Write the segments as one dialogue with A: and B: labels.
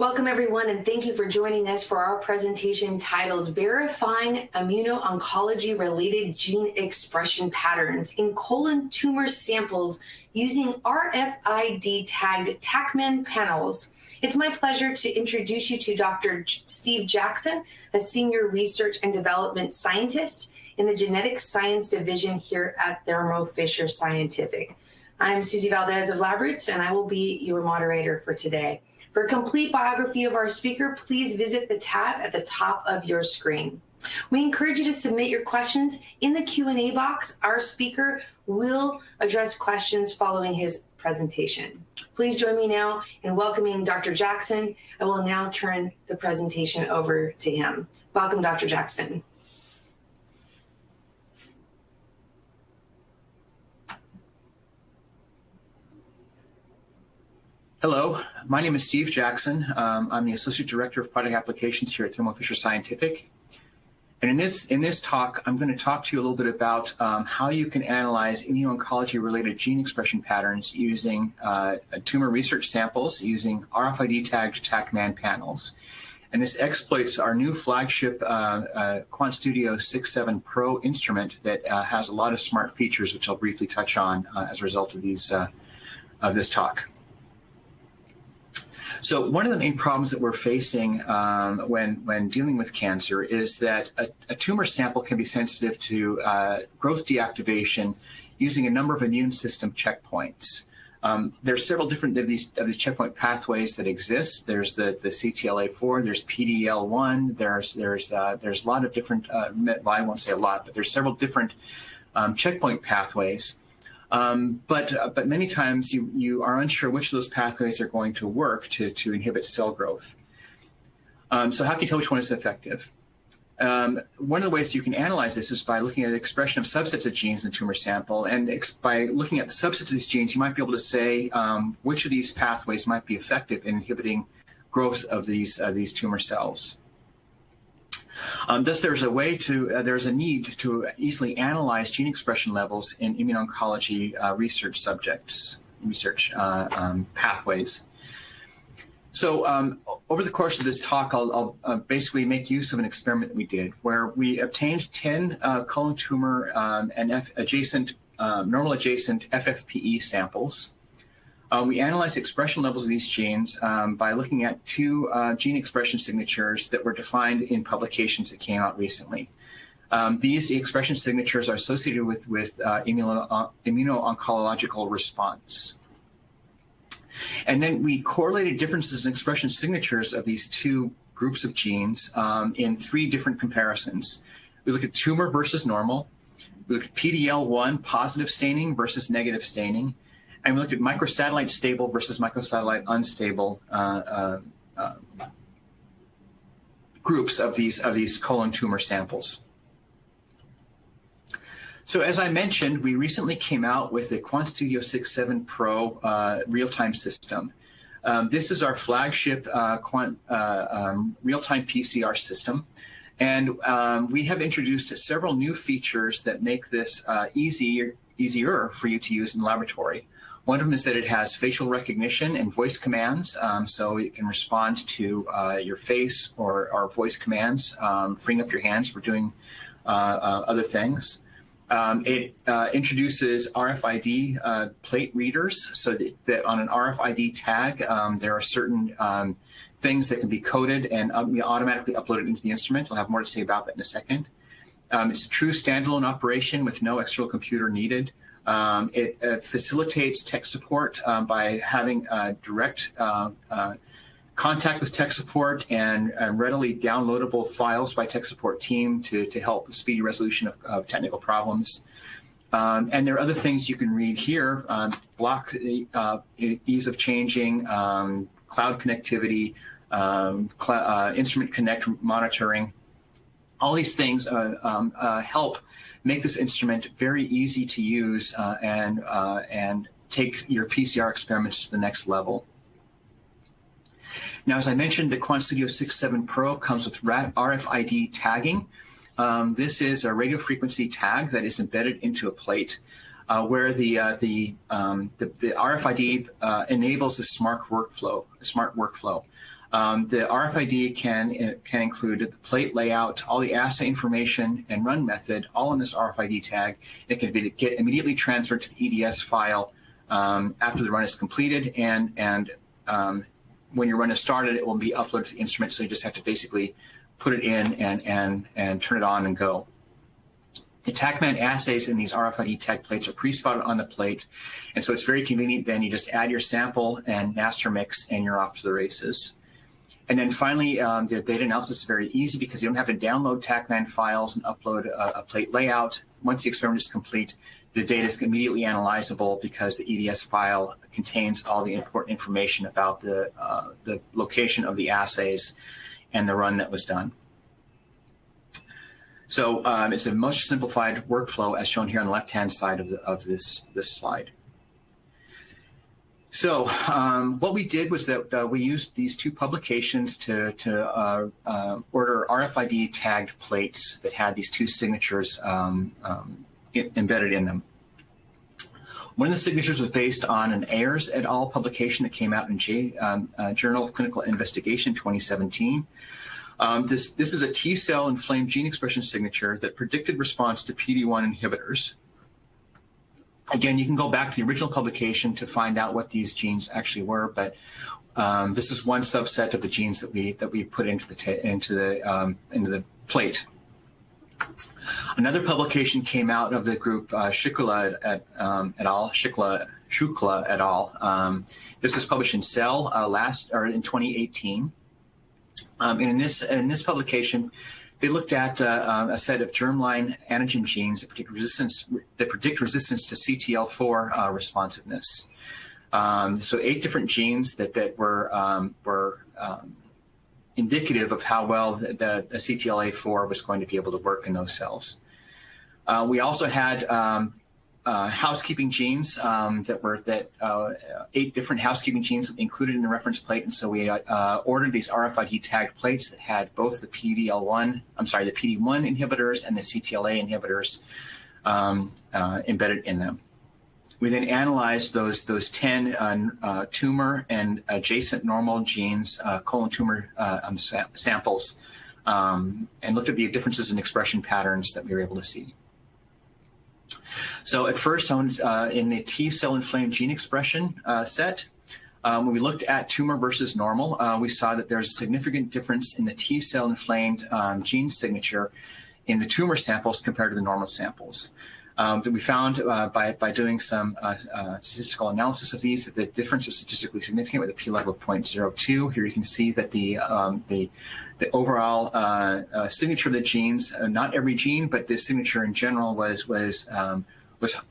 A: Welcome everyone, and thank you for joining us for our presentation titled Verifying Immuno-Oncology-Related Gene Expression Patterns in Colon Tumor Samples Using RFID-tagged TaqMan Panels. It's my pleasure to introduce you to Dr. Steve Jackson, a Senior Research and Development Scientist in the Genetics Science Division here at Thermo Fisher Scientific. I'm Susie Valdez of LabRoots, and I will be your moderator for today. For a complete biography of our speaker, please visit the tab at the top of your screen. We encourage you to submit your questions in the Q&A box. Our speaker will address questions following his presentation. Please join me now in welcoming Dr. Jackson. I will now turn the presentation over to him. Welcome, Dr. Jackson.
B: Hello, my name is Steve Jackson. I'm the Associate Director of Product Applications here at Thermo Fisher Scientific. And in this talk, I'm going to talk to you a little bit about how you can analyze immuno-oncology-related gene expression patterns using tumor research samples using RFID-tagged TaqMan panels. And this exploits our new flagship QuantStudio 6.7 Pro instrument that has a lot of smart features, which I'll briefly touch on as a result of this talk. So one of the main problems that we're facing when dealing with cancer is that a tumor sample can be sensitive to growth deactivation using a number of immune system checkpoints. There are several different of these checkpoint pathways that exist. There's the CTLA4, there's PD-L1, there's a lot of different, well, I won't say a lot, but there's several different checkpoint pathways. But many times you are unsure which of those pathways are going to work to inhibit cell growth. So how can you tell which one is effective? One of the ways you can analyze this is by looking at the expression of subsets of genes in the tumor sample. And by looking at the subsets of these genes, you might be able to say which of these pathways might be effective in inhibiting growth of these tumor cells. Thus, there's a need to easily analyze gene expression levels in immuno-oncology research pathways. So over the course of this talk, I'll basically make use of an experiment that we did where we obtained 10 colon tumor and normal adjacent FFPE samples. We analyzed expression levels of these genes by looking at two gene expression signatures that were defined in publications that came out recently. These expression signatures are associated with immuno-oncological response. And then we correlated differences in expression signatures of these two groups of genes in 3 different comparisons. We looked at tumor versus normal. We looked at PD-L1 positive staining versus negative staining. And we looked at microsatellite stable versus microsatellite unstable groups of these colon tumor samples. So as I mentioned, we recently came out with the QuantStudio 6.7 Pro real-time system. This is our flagship real-time PCR system. And we have introduced several new features that make this easier for you to use in the laboratory. One of them is that it has facial recognition and voice commands, so it can respond to your face or voice commands, freeing up your hands for doing other things. It introduces RFID plate readers, so that on an RFID tag, there are certain things that can be coded and automatically uploaded into the instrument. I'll have more to say about that in a second. It's a true standalone operation with no external computer needed. It facilitates tech support by having direct contact with tech support and readily downloadable files by tech support team to help the speedy resolution of technical problems. And there are other things you can read here, block ease of changing, cloud connectivity, instrument connect monitoring. All these things help make this instrument very easy to use and take your PCR experiments to the next level. Now, as I mentioned, the QuantStudio 6.7 Pro comes with RFID tagging. This is a radio frequency tag that is embedded into a plate where the RFID enables a smart workflow. The RFID can include the plate layout, all the assay information, and run method, all in this RFID tag. It can get immediately transferred to the EDS file after the run is completed, and when your run is started, it will be uploaded to the instrument, so you just have to basically put it in and turn it on and go. The TaqMan assays in these RFID tag plates are pre-spotted on the plate, and so it's very convenient. Then you just add your sample and master mix, and you're off to the races. And then finally, the data analysis is very easy because you don't have to download TaqMan files and upload a plate layout. Once the experiment is complete, the data is immediately analyzable because the EDS file contains all the important information about the location of the assays and the run that was done. So it's a much simplified workflow as shown here on the left-hand side of this slide. So what we did was that we used these two publications to order RFID tagged plates that had these two signatures embedded in them. One of the signatures was based on an Ayers et al. Publication that came out in Journal of Clinical Investigation 2017. This is a T-cell inflamed gene expression signature that predicted response to PD-1 inhibitors. Again, you can go back to the original publication to find out what these genes actually were, but this is one subset of the genes that we put into the plate. Another publication came out of the group Shukla et al. This was published in Cell in 2018. And in this publication, they looked at a set of germline antigen genes that predict resistance to CTL4 responsiveness. So 8 different genes that were indicative of how well the CTLA4 was going to be able to work in those cells. We also had housekeeping genes 8 different housekeeping genes included in the reference plate, and so we ordered these RFID tagged plates that had both the PD-1 inhibitors and the CTLA inhibitors embedded in them. We then analyzed those 10 tumor and adjacent normal genes, colon tumor samples, and looked at the differences in expression patterns that we were able to see. So at first, in the T-cell inflamed gene expression set, when we looked at tumor versus normal, we saw that there's a significant difference in the T-cell inflamed gene signature in the tumor samples compared to the normal samples. That we found by doing some statistical analysis of these that the difference is statistically significant with a p-level of 0.02. Here you can see that the overall signature of the genes, not every gene, but the signature in general was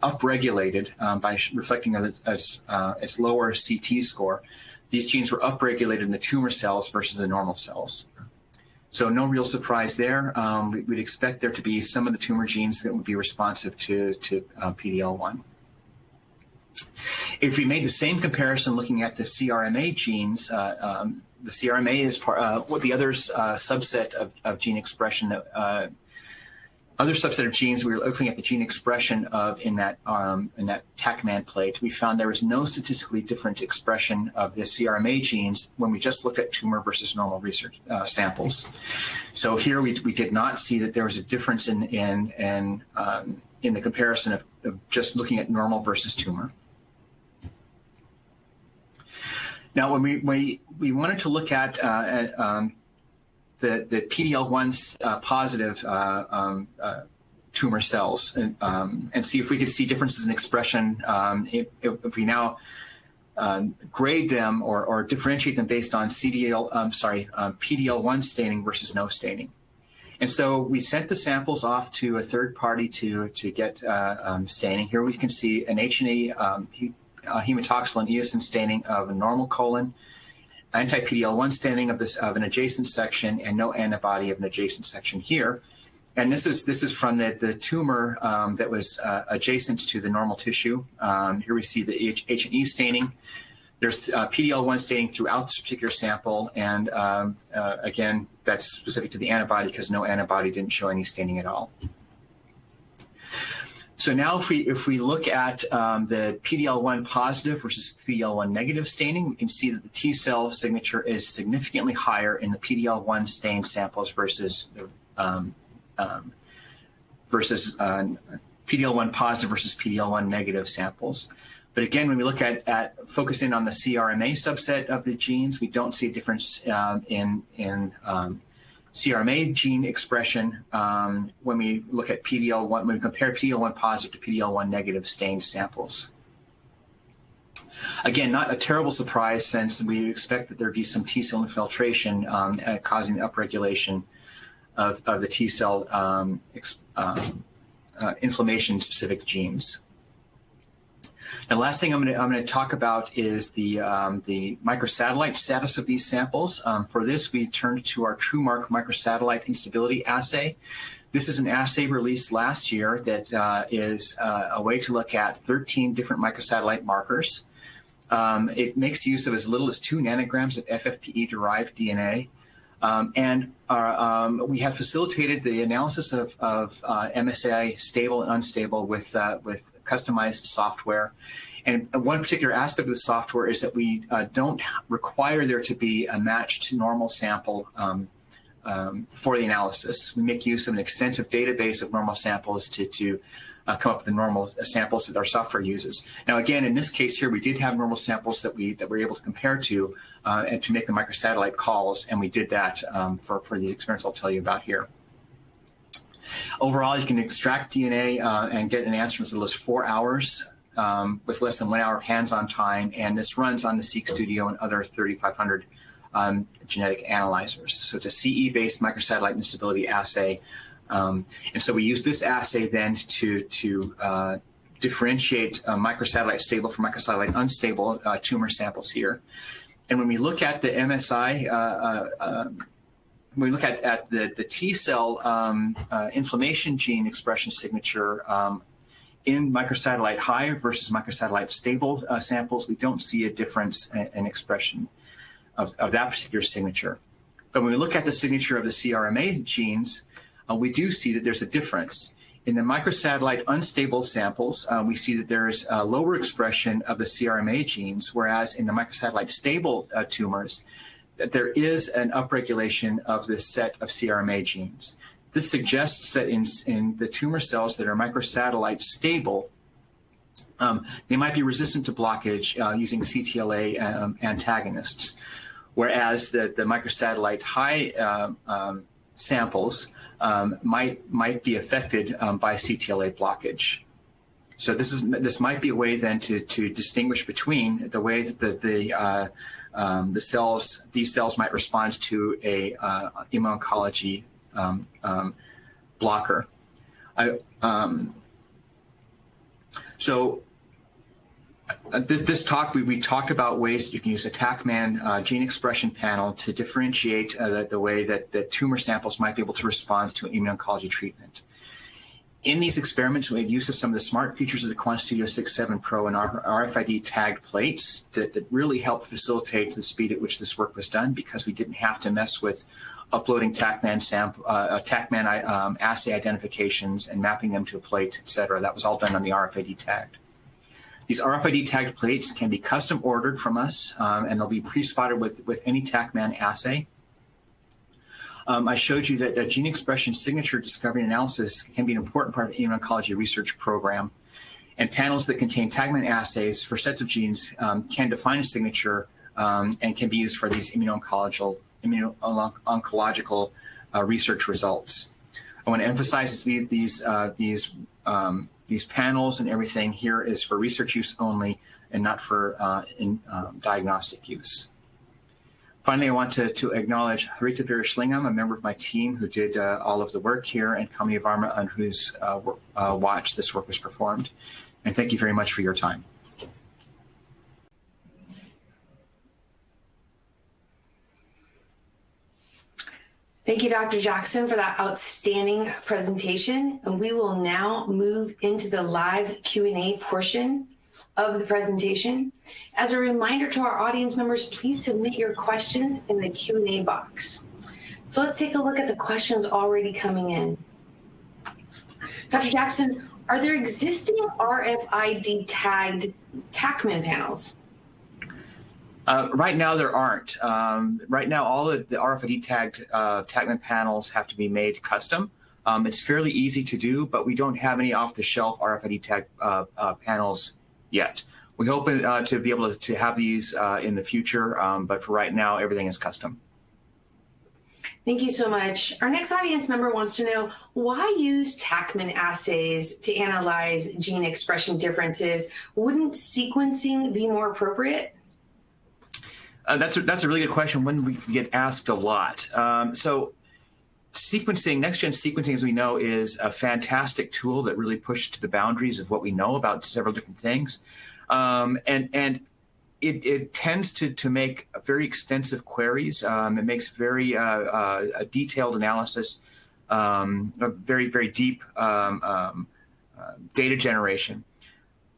B: upregulated by reflecting its lower CT score. These genes were upregulated in the tumor cells versus the normal cells. So no real surprise there. We'd expect there to be some of the tumor genes that would be responsive to PD-L1. If we made the same comparison looking at the CRMA genes, the CRMA is what the other subset of gene expression other subset of genes we were looking at the gene expression of in that TaqMan plate. We found there was no statistically different expression of the CRMA genes when we just looked at tumor versus normal research samples. So here we did not see that there was a difference in the comparison of just looking at normal versus tumor. Now, when we wanted to look at the PD-L1 positive tumor cells and see if we could see differences in expression if we now grade them or differentiate them based on PD-L1 staining versus no staining. And so we sent the samples off to a third party to get staining. Here we can see an H&E hematoxylin eosin staining of a normal colon, anti-PD-L1 staining of an adjacent section, and no antibody of an adjacent section here. And this is from the tumor that was adjacent to the normal tissue. Here we see the H&E staining. There's PD-L1 staining throughout this particular sample, and again, that's specific to the antibody because no antibody didn't show any staining at all. So now if we look at the PD-L1 positive versus PD-L1 negative staining, we can see that the T cell signature is significantly higher in the PD-L1 stained samples versus PD-L1 positive versus PD-L1 negative samples. But again, when we look at focusing on the CRMA subset of the genes, we don't see a difference in CRMA gene expression when we look at PD-L1, when we compare PD-L1 positive to PD-L1 negative stained samples. Again, not a terrible surprise, since we expect that there'd be some T cell infiltration causing the upregulation of the T cell inflammation specific genes. Now, the last thing I'm going to talk about is the microsatellite status of these samples. For this, we turned to our TrueMark microsatellite instability assay. This is an assay released last year that is a way to look at 13 different microsatellite markers. It makes use of as little as 2 nanograms of FFPE-derived DNA. We have facilitated the analysis of MSA stable and unstable with customized software. And one particular aspect of the software is that we don't require there to be a matched normal sample for the analysis. We make use of an extensive database of normal samples to come up with the normal samples that our software uses. Now, again, in this case here, we did have normal samples that we're able to compare to and to make the microsatellite calls, and we did that for these experiments I'll tell you about here. Overall, you can extract DNA and get an answer in as little as 4 hours with less than 1 hour hands-on time, and this runs on the QuantStudio and other 3,500 genetic analyzers. So it's a CE-based microsatellite instability assay. And so we use this assay then to differentiate microsatellite stable from microsatellite unstable tumor samples here. And when we look at the MSI, when we look at the T cell inflammation gene expression signature in microsatellite high versus microsatellite stable samples, we don't see a difference in expression of that particular signature. But when we look at the signature of the CRMA genes, we do see that there's a difference. In the microsatellite unstable samples, we see that there's a lower expression of the CRMA genes, whereas in the microsatellite stable tumors, that there is an upregulation of this set of CRMA genes. This suggests that in the tumor cells that are microsatellite stable, they might be resistant to blockage using CTLA antagonists, whereas the microsatellite high samples might be affected by CTLA blockage. So this might be a way then to distinguish between the way that these cells might respond to a immuno-oncology blocker. This talk, we talked about ways that you can use a TaqMan gene expression panel to differentiate the way that the tumor samples might be able to respond to an immuno-oncology treatment. In these experiments, we made use of some of the smart features of the QuantStudio 6.7 Pro and our RFID-tagged plates that really helped facilitate the speed at which this work was done, because we didn't have to mess with uploading TaqMan assay identifications and mapping them to a plate, et cetera. That was all done on the RFID-tagged. These RFID-tagged plates can be custom ordered from us, and they'll be pre-spotted with any TaqMan assay. I showed you that gene expression signature discovery and analysis can be an important part of the immuno-oncology research program. And panels that contain TaqMan assays for sets of genes can define a signature and can be used for these immuno-oncological research results. I want to emphasize these panels and everything here is for research use only and not for diagnostic use. Finally, I want to acknowledge Rfid Tagging, a member of my team who did all of the work here, and Kami Varma, on whose watch this work was performed. And thank you very much for your time.
A: Thank you, Dr. Jackson, for that outstanding presentation. And we will now move into the live Q&A portion of the presentation. As a reminder to our audience members, please submit your questions in the Q&A box. So let's take a look at the questions already coming in. Dr. Jackson, Are there existing RFID-tagged TaqMan panels?
B: Right now, there aren't. Right now, all of the RFID-tagged TaqMan panels have to be made custom. It's fairly easy to do, but we don't have any off-the-shelf RFID-tagged panels yet. We hope to be able to have these in the future, but for right now, everything is custom.
A: Thank you so much. Our next audience member wants to know, why use TaqMan assays to analyze gene expression differences? Wouldn't sequencing be more appropriate?
B: That's a really good question. One we get asked a lot. So sequencing, next-gen sequencing, as we know, is a fantastic tool that really pushes to the boundaries of what we know about several different things. And it tends to make very extensive queries. It makes very detailed analysis, very, very deep data generation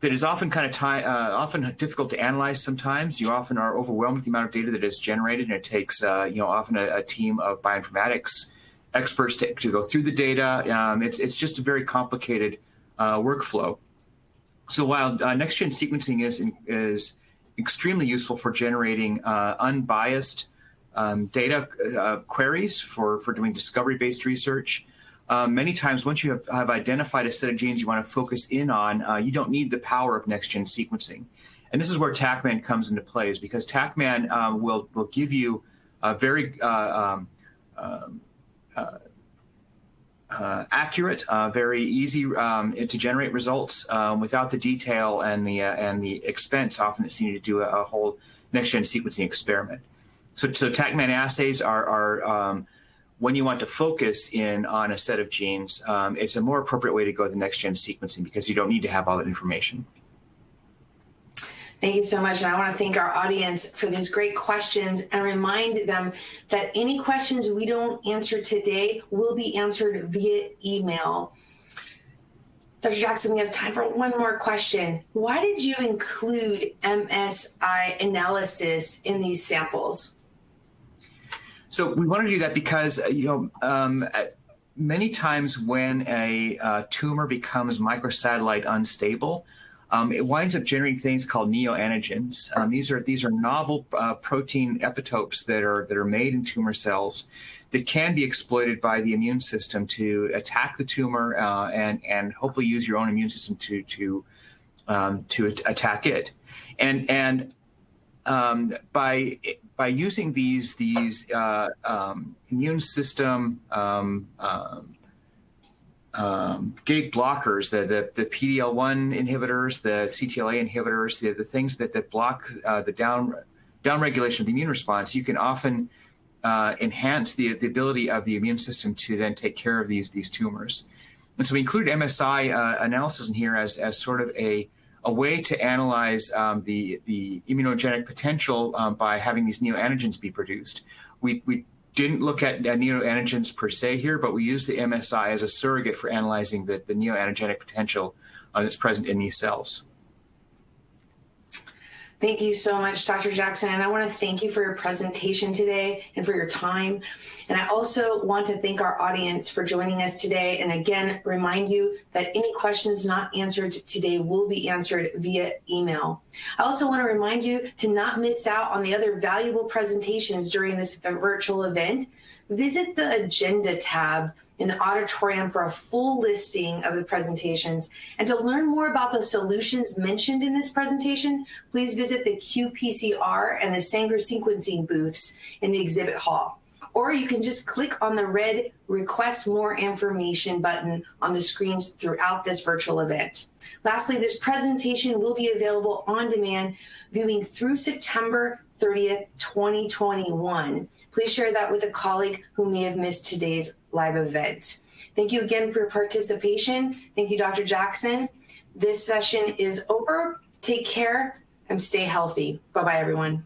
B: that is often often difficult to analyze sometimes. You often are overwhelmed with the amount of data that is generated, and it takes often a team of bioinformatics experts to go through the data. It's just a very complicated workflow. So while next-gen sequencing is extremely useful for generating unbiased data queries for doing discovery-based research, many times once you have identified a set of genes you want to focus in on, you don't need the power of next-gen sequencing. And this is where TaqMan comes into play, is because TaqMan will give you a very accurate, very easy to generate results without the detail and the expense often that's needed to do a whole next-gen sequencing experiment. So TaqMan assays are when you want to focus in on a set of genes, it's a more appropriate way to go with the next-gen sequencing because you don't need to have all that information.
A: Thank you so much. And I want to thank our audience for these great questions and remind them that any questions we don't answer today will be answered via email. Dr. Jackson, we have time for one more question. Why did you include MSI analysis in these samples?
B: So we want to do that because, many times when a tumor becomes microsatellite unstable, it winds up generating things called neoantigens. These are novel protein epitopes that are made in tumor cells that can be exploited by the immune system to attack the tumor and hopefully use your own immune system to attack it. And by using these immune system gate blockers, the PD-L1 inhibitors, the CTLA inhibitors, the things that block the down regulation of the immune response, you can often enhance the ability of the immune system to then take care of these tumors. And so we included MSI analysis in here as sort of a way to analyze the immunogenic potential by having these neoantigens be produced. We didn't look at neoantigens per se here, but we used the MSI as a surrogate for analyzing the neoantigenic potential that's present in these cells.
A: Thank you so much, Dr. Jackson. And I want to thank you for your presentation today and for your time. And I also want to thank our audience for joining us today. And again, remind you that any questions not answered today will be answered via email. I also want to remind you to not miss out on the other valuable presentations during this virtual event. Visit the Agenda tab in the auditorium for a full listing of the presentations. And to learn more about the solutions mentioned in this presentation, please visit the qPCR and the Sanger sequencing booths in the exhibit hall. Or you can just click on the red Request More Information button on the screens throughout this virtual event. Lastly, this presentation will be available on demand viewing through September 30th, 2021. Please share that with a colleague who may have missed today's live event. Thank you again for your participation. Thank you, Dr. Jackson. This session is over. Take care and stay healthy. Bye-bye, everyone.